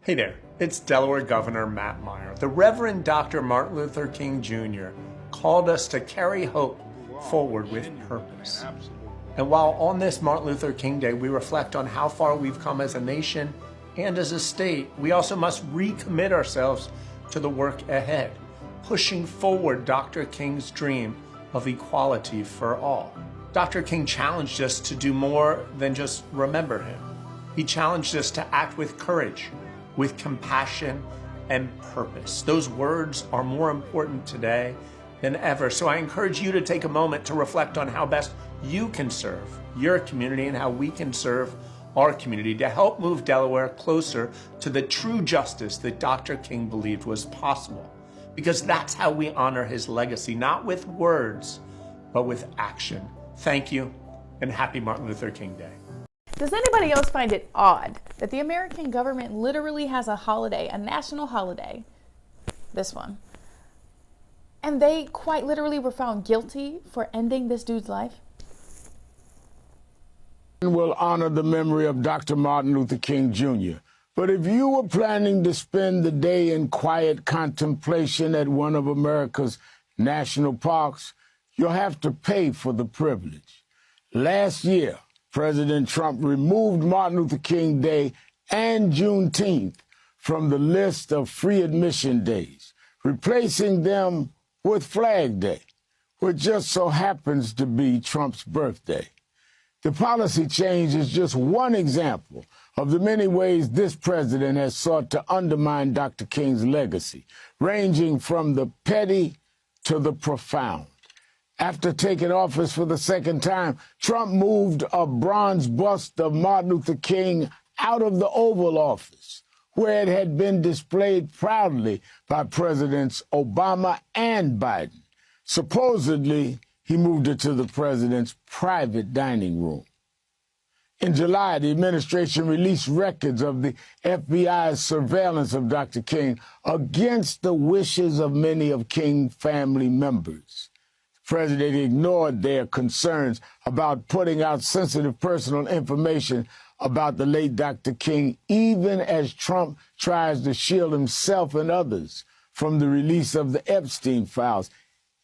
Hey there, it's Delaware Governor Matt Meyer. The Reverend Dr. Martin Luther King Jr. called us to carry hope forward with purpose. And while on this Martin Luther King Day, we reflect on how far we've come as a nation and as a state, we also must recommit ourselves to the work ahead, pushing forward Dr. King's dream of equality for all. Dr. King challenged us to do more than just remember him. He challenged us to act with courage, with compassion and purpose. Those words are more important today than ever. So I encourage you to take a moment to reflect on how best you can serve your community and how we can serve our community to help move Delaware closer to the true justice that Dr. King believed was possible. Because that's how we honor his legacy, not with words, but with action. Thank you, and happy Martin Luther King Day. Does anybody else find it odd that the American government literally has a holiday, a national holiday, this one, and they quite literally were found guilty for ending this dude's life? Will honor the memory of Dr. Martin Luther King Jr. But if you were planning to spend the day in quiet contemplation at one of America's national parks, you'll have to pay for the privilege. Last year, President Trump removed Martin Luther King Day and Juneteenth from the list of free admission days, replacing them with Flag Day, which just so happens to be Trump's birthday. The policy change is just one example of the many ways this president has sought to undermine Dr. King's legacy, ranging from the petty to the profound. After taking office for the second time, Trump moved a bronze bust of Martin Luther King out of the Oval Office, where it had been displayed proudly by Presidents Obama and Biden. Supposedly, he moved it to the president's private dining room. In July, the administration released records of the FBI's surveillance of Dr. King against the wishes of many of King's family members. The president ignored their concerns about putting out sensitive personal information about the late Dr. King, even as Trump tries to shield himself and others from the release of the Epstein files.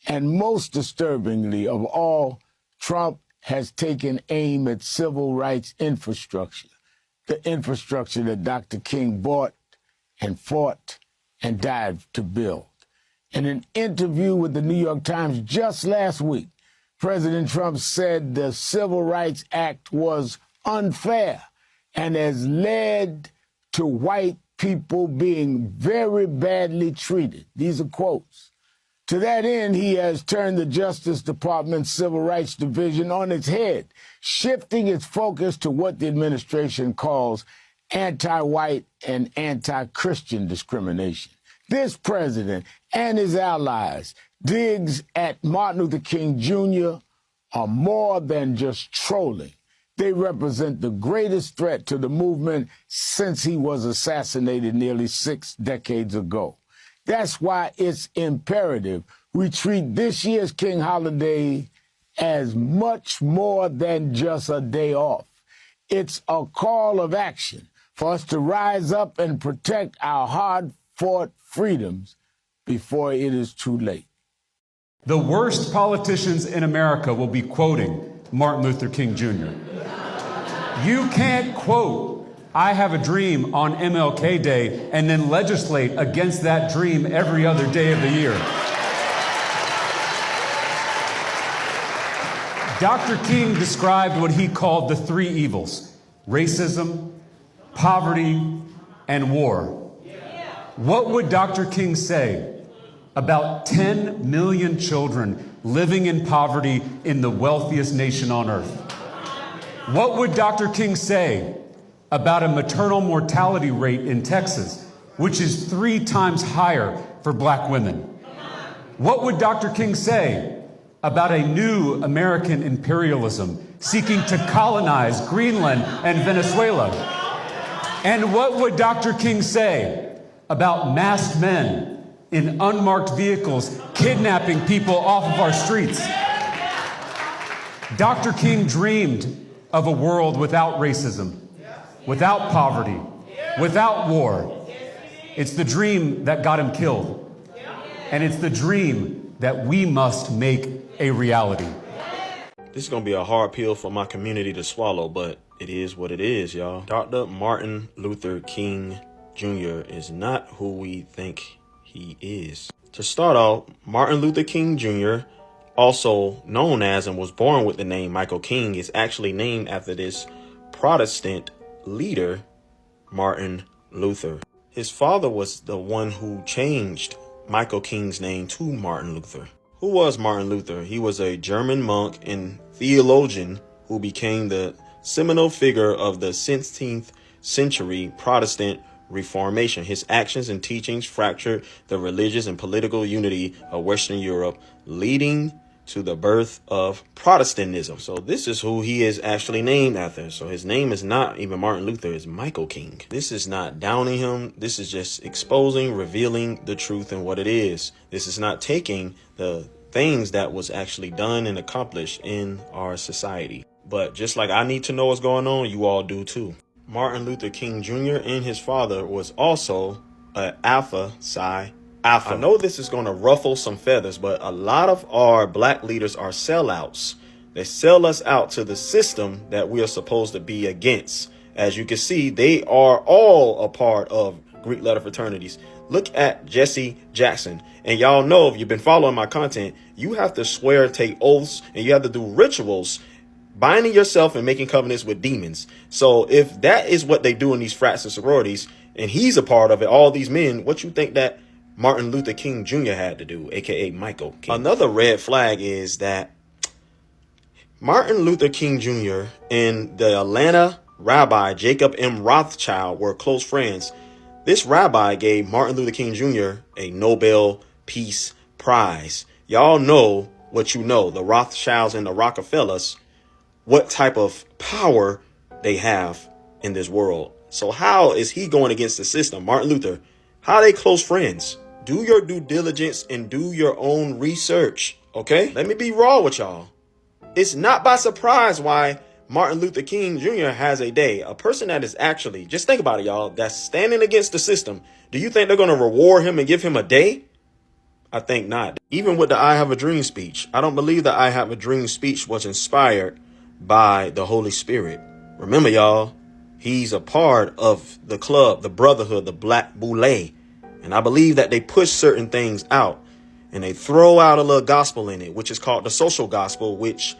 And most disturbingly of all, Trump has taken aim at civil rights infrastructure, the infrastructure that Dr. King bought and fought and died to build. In an interview with the New York Times just last week, President Trump said the Civil Rights Act was unfair and has led to white people being very badly treated. These are quotes. To that end, he has turned the Justice Department's Civil Rights Division on its head, shifting its focus to what the administration calls anti-white and anti-Christian discrimination. This president and his allies' digs at Martin Luther King Jr. are more than just trolling. They represent the greatest threat to the movement since he was assassinated nearly 6 decades ago. That's why it's imperative we treat this year's King holiday as much more than just a day off. It's a call of action for us to rise up and protect our hard-fought freedoms before it is too late. The worst politicians in America will be quoting Martin Luther King Jr. You can't quote "I have a dream" on MLK Day and then legislate against that dream every other day of the year. Dr. King described what he called the 3 evils: racism, poverty, and war. What would Dr. King say about 10 million children living in poverty in the wealthiest nation on earth? What would Dr. King say about a maternal mortality rate in Texas, which is 3 times higher for black women? What would Dr. King say about a new American imperialism seeking to colonize Greenland and Venezuela? And what would Dr. King say about masked men in unmarked vehicles kidnapping people off of our streets? Dr. King dreamed of a world without racism, without poverty, without war, It's the dream that got him killed. And it's the dream that we must make a reality. This is going to be a hard pill for my community to swallow, but it is what it is, y'all. Dr. Martin Luther King Jr. is not who we think he is. To start off, Martin Luther King Jr., also known as and was born with the name Michael King, is actually named after this Protestant leader, Martin Luther. His father was the one who changed Michael King's name to Martin Luther. Who was Martin Luther? He was a German monk and theologian who became the seminal figure of the 16th century Protestant Reformation. His actions and teachings fractured the religious and political unity of Western Europe, leading to the birth of Protestantism. So this is who he is actually named after. So his name is not even Martin Luther, it's Michael King. This is not downing him. This is just exposing, revealing the truth and what it is. This is not taking the things that was actually done and accomplished in our society. But just like I need to know what's going on, you all do too. Martin Luther King Jr. and his father was also an Alpha Psi Alpha. I know this is going to ruffle some feathers, but a lot of our black leaders are sellouts. They sell us out to the system that we are supposed to be against. As you can see, they are all a part of Greek letter fraternities. Look at Jesse Jackson. And y'all know, if you've been following my content, you have to swear, take oaths, and you have to do rituals, binding yourself and making covenants with demons. So if that is what they do in these frats and sororities, and he's a part of it, all these men, what you think that Martin Luther King Jr. had to do, aka Michael King? Another red flag is that Martin Luther King Jr. and the Atlanta rabbi Jacob M. Rothschild were close friends. This rabbi gave Martin Luther King Jr. a Nobel Peace Prize. Y'all know what you know, the Rothschilds and the Rockefellers, what type of power they have in this world. So how is he going against the system? Martin Luther, how are they close friends? Do your due diligence and do your own research. Okay, let me be raw with y'all. It's not by surprise why Martin Luther King Jr. has a day. A person that is actually, just think about it, y'all, that's standing against the system. Do you think they're going to reward him and give him a day? I think not. Even with the I Have a Dream speech, I don't believe the I Have a Dream speech was inspired by the Holy Spirit. Remember, y'all, he's a part of the club, the brotherhood, the Black Boule. And I believe that they push certain things out and they throw out a little gospel in it, which is called the social gospel, which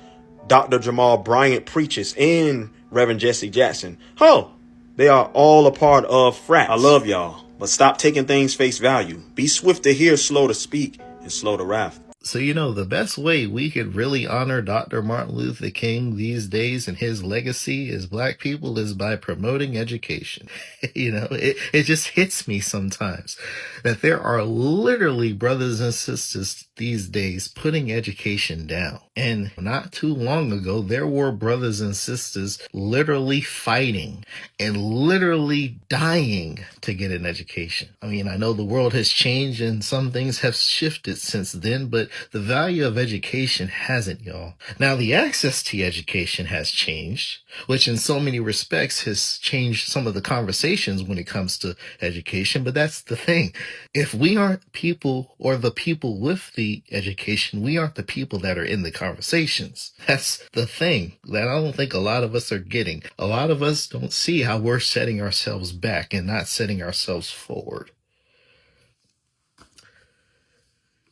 Dr. Jamal Bryant preaches and Reverend Jesse Jackson. Oh, they are all a part of frats. I love y'all, but stop taking things face value. Be swift to hear, slow to speak, and slow to wrath. So, the best way we could really honor Dr. Martin Luther King these days and his legacy as black people is by promoting education. It just hits me sometimes that there are literally brothers and sisters these days putting education down. And not too long ago, there were brothers and sisters literally fighting and literally dying to get an education. I know the world has changed and some things have shifted since then, but the value of education hasn't, y'all. Now, the access to education has changed, which in so many respects has changed some of the conversations when it comes to education. But that's the thing. If we aren't people or the people with the education, we aren't the people that are in the conversations. That's the thing that I don't think a lot of us are getting. A lot of us don't see how we're setting ourselves back and not setting ourselves forward.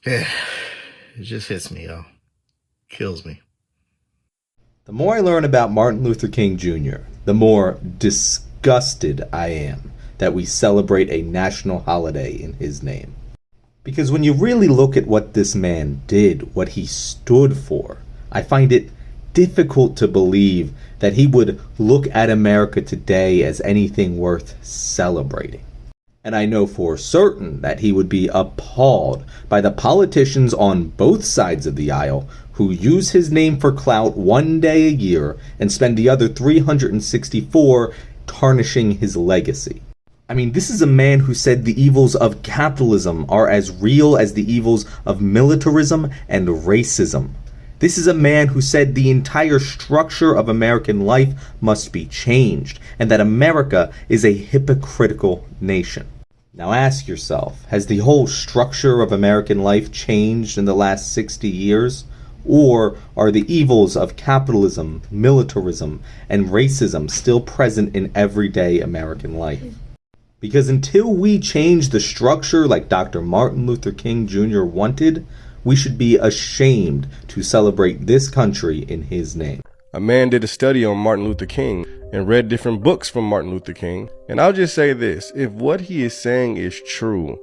Yeah. It just hits me, y'all. Kills me. The more I learn about Martin Luther King Jr., the more disgusted I am that we celebrate a national holiday in his name. Because when you really look at what this man did, what he stood for, I find it difficult to believe that he would look at America today as anything worth celebrating. And I know for certain that he would be appalled by the politicians on both sides of the aisle who use his name for clout one day a year and spend the other 364 tarnishing his legacy. This is a man who said the evils of capitalism are as real as the evils of militarism and racism. This is a man who said the entire structure of American life must be changed and that America is a hypocritical nation. Now ask yourself, has the whole structure of American life changed in the last 60 years? Or are the evils of capitalism, militarism, and racism still present in everyday American life? Because until we change the structure like Dr. Martin Luther King Jr. wanted, we should be ashamed to celebrate this country in his name. A man did a study on Martin Luther King and read different books from Martin Luther King. And I'll just say this, if what he is saying is true,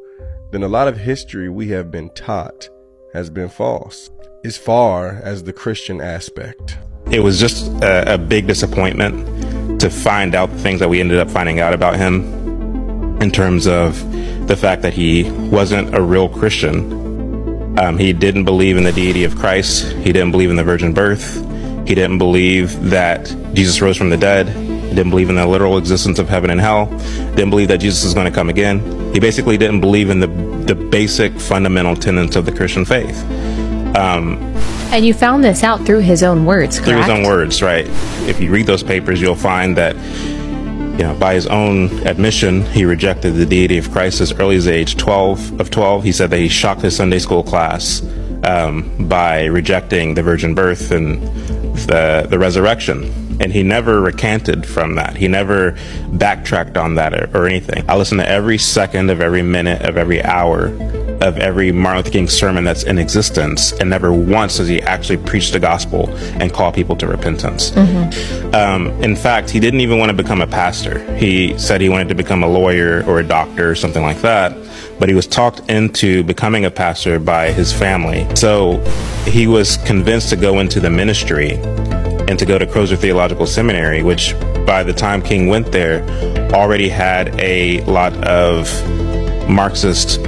then a lot of history we have been taught has been false, as far as the Christian aspect. It was just a big disappointment to find out the things that we ended up finding out about him, in terms of the fact that he wasn't a real Christian. He didn't believe in the deity of Christ. He didn't believe in the virgin birth. He didn't believe that Jesus rose from the dead. He didn't believe in the literal existence of heaven and hell. Didn't believe that Jesus is going to come again. He basically didn't believe in the basic fundamental tenets of the Christian faith. And you found this out through his own words, correct? Through his own words, right. If you read those papers, you'll find that, by his own admission, he rejected the deity of Christ as early as the age 12. He said that he shocked his Sunday school class by rejecting the virgin birth and the resurrection. And he never recanted from that. He never backtracked on that or anything. I listened to every second of every minute of every hour of every Martin Luther King sermon that's in existence, and never once does he actually preach the gospel and call people to repentance. In fact, he didn't even want to become a pastor. He said he wanted to become a lawyer or a doctor or something like that, but he was talked into becoming a pastor by his family. So he was convinced to go into the ministry and to go to Crozer Theological Seminary, which by the time King went there already had a lot of Marxist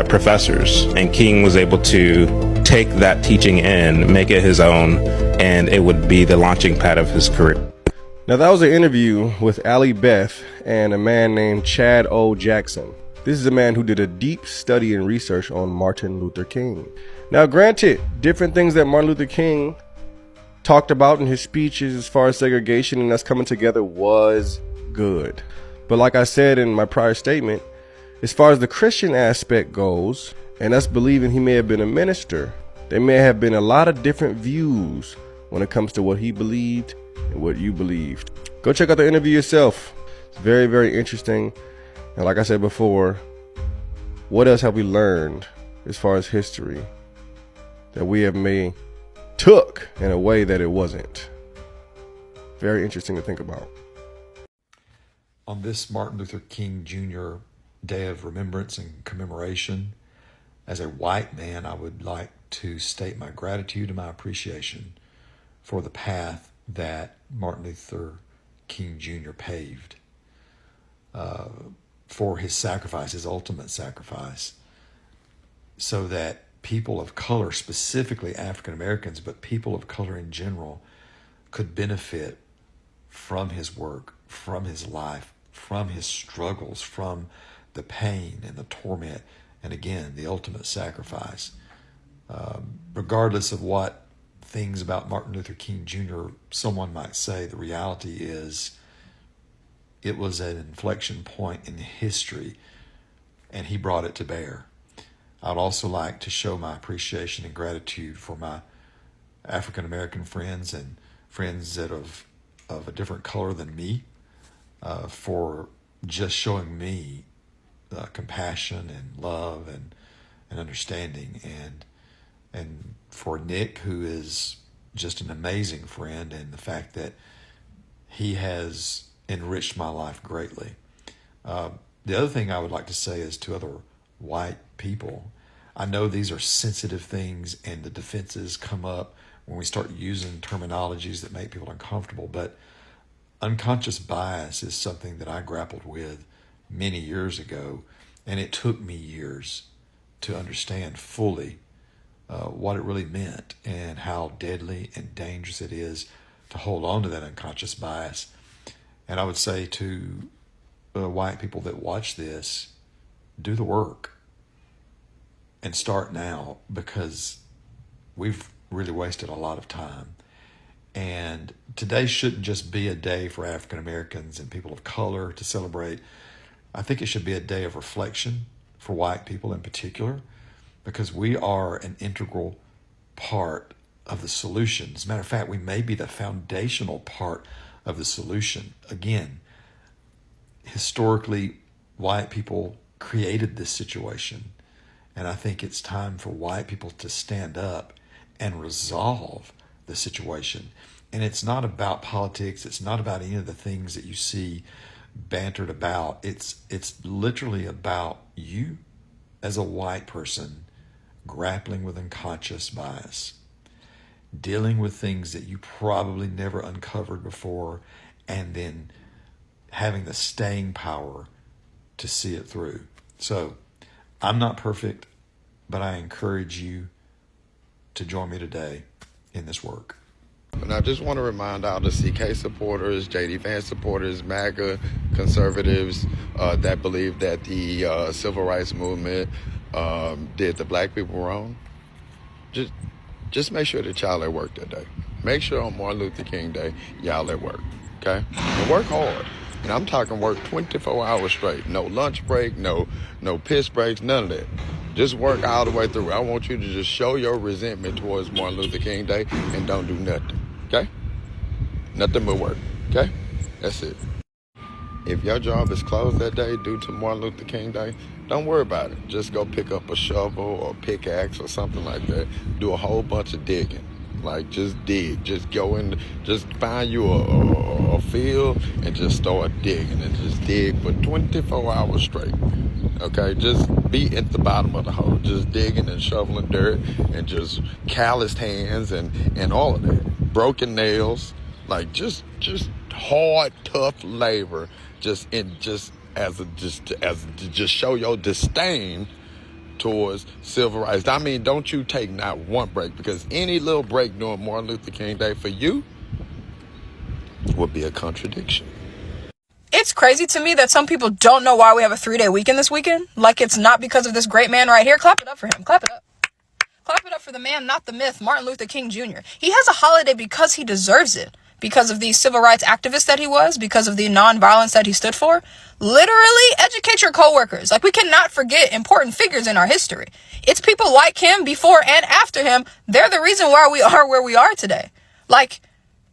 professors, and King was able to take that teaching in, make it his own, and it would be the launching pad of his career. Now that was an interview with Allie Beth and a man named Chad O. Jackson. This is a man who did a deep study and research on Martin Luther King. Now granted, different things that Martin Luther King talked about in his speeches as far as segregation and us coming together was good. But like I said in my prior statement, as far as the Christian aspect goes, and us believing he may have been a minister, there may have been a lot of different views when it comes to what he believed and what you believed. Go check out the interview yourself. It's very, very interesting. And like I said before, what else have we learned as far as history that we have took in a way that it wasn't? Very interesting to think about. On this Martin Luther King Jr. Day of Remembrance and Commemoration, as a white man, I would like to state my gratitude and my appreciation for the path that Martin Luther King Jr. paved, for his sacrifice, his ultimate sacrifice, so that people of color, specifically African Americans, but people of color in general, could benefit from his work, from his life, from his struggles, from the pain and the torment, and again, the ultimate sacrifice. Regardless of what things about Martin Luther King Jr. someone might say, the reality is it was an inflection point in history, and he brought it to bear. I'd also like to show my appreciation and gratitude for my African American friends and friends that of a different color than me, for just showing me compassion and love and understanding, and for Nick, who is just an amazing friend, and the fact that he has enriched my life greatly. The other thing I would like to say is to other white people, I know these are sensitive things and the defenses come up when we start using terminologies that make people uncomfortable, but unconscious bias is something that I grappled with many years ago, and it took me years to understand fully what it really meant and how deadly and dangerous it is to hold on to that unconscious bias. And I would say to white people that watch this, do the work and start now, because we've really wasted a lot of time. And today shouldn't just be a day for African Americans and people of color to celebrate. I think it should be a day of reflection for white people in particular, because we are an integral part of the solution. As a matter of fact, we may be the foundational part of the solution. Again, historically, white people created this situation, and I think it's time for white people to stand up and resolve the situation. And it's not about politics. It's not about any of the things that you see bantered about. It's literally about you as a white person grappling with unconscious bias, dealing with things that you probably never uncovered before, and then having the staying power to see it through. So I'm not perfect, but I encourage you to join me today in this work. And I just want to remind all the CK supporters, JD Vance supporters, MAGA conservatives that believe that the civil rights movement did the black people wrong. Just make sure that y'all at work that day. Make sure on Martin Luther King Day, y'all at work, okay? And work hard. And I'm talking work 24 hours straight. No lunch break, no piss breaks, none of that. Just work all the way through. I want you to just show your resentment towards Martin Luther King Day and don't do nothing, okay? Nothing but work, okay? That's it. If your job is closed that day due to Martin Luther King Day, don't worry about it. Just go pick up a shovel or pickaxe or something like that. Do a whole bunch of digging. Like, just dig. Just go in, just find you a field and just start digging. And just dig for 24 hours straight. Okay? Just be at the bottom of the hole. Just digging and shoveling dirt and just calloused hands and all of that. Broken nails. Like, just hard, tough labor. Just show your disdain towards civil rights. I mean, don't you take not one break, because any little break during Martin Luther King Day for you would be a contradiction. It's crazy to me that some people don't know why we have a 3-day weekend this weekend. Like, it's not because of this great man right here. Clap it up for him. Clap it up. Clap it up for the man, not the myth, Martin Luther King Jr. He has a holiday because he deserves it. Because of the civil rights activist that he was, because of the nonviolence that he stood for. Literally, educate your coworkers. Like, we cannot forget important figures in our history. It's people like him before and after him. They're the reason why we are where we are today. Like,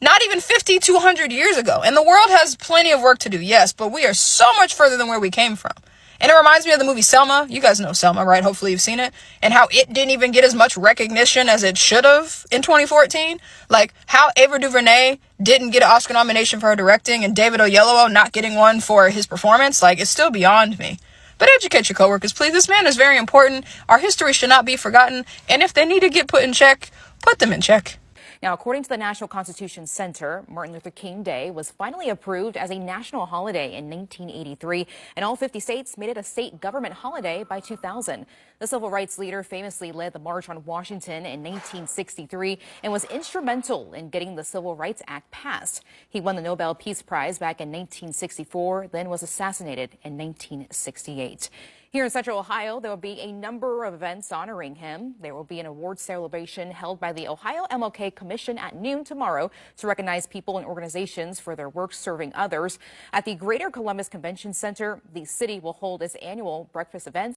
not even 50, 200 years ago. And the world has plenty of work to do, yes, but we are so much further than where we came from. And it reminds me of the movie Selma. You guys know Selma, right? Hopefully you've seen it. And how it didn't even get as much recognition as it should have in 2014. Like, how Ava DuVernay didn't get an Oscar nomination for her directing and David Oyelowo not getting one for his performance. Like, it's still beyond me. But educate your coworkers, please. This man is very important. Our history should not be forgotten. And if they need to get put in check, put them in check. Now, according to the National Constitution Center, Martin Luther King Day was finally approved as a national holiday in 1983, and all 50 states made it a state government holiday by 2000. The civil rights leader famously led the March on Washington in 1963 and was instrumental in getting the Civil Rights Act passed. He won the Nobel Peace Prize back in 1964, then was assassinated in 1968. Here in Central Ohio, there will be a number of events honoring him. There will be an awards celebration held by the Ohio MLK Commission at noon tomorrow to recognize people and organizations for their work serving others. At the Greater Columbus Convention Center, the city will hold its annual breakfast event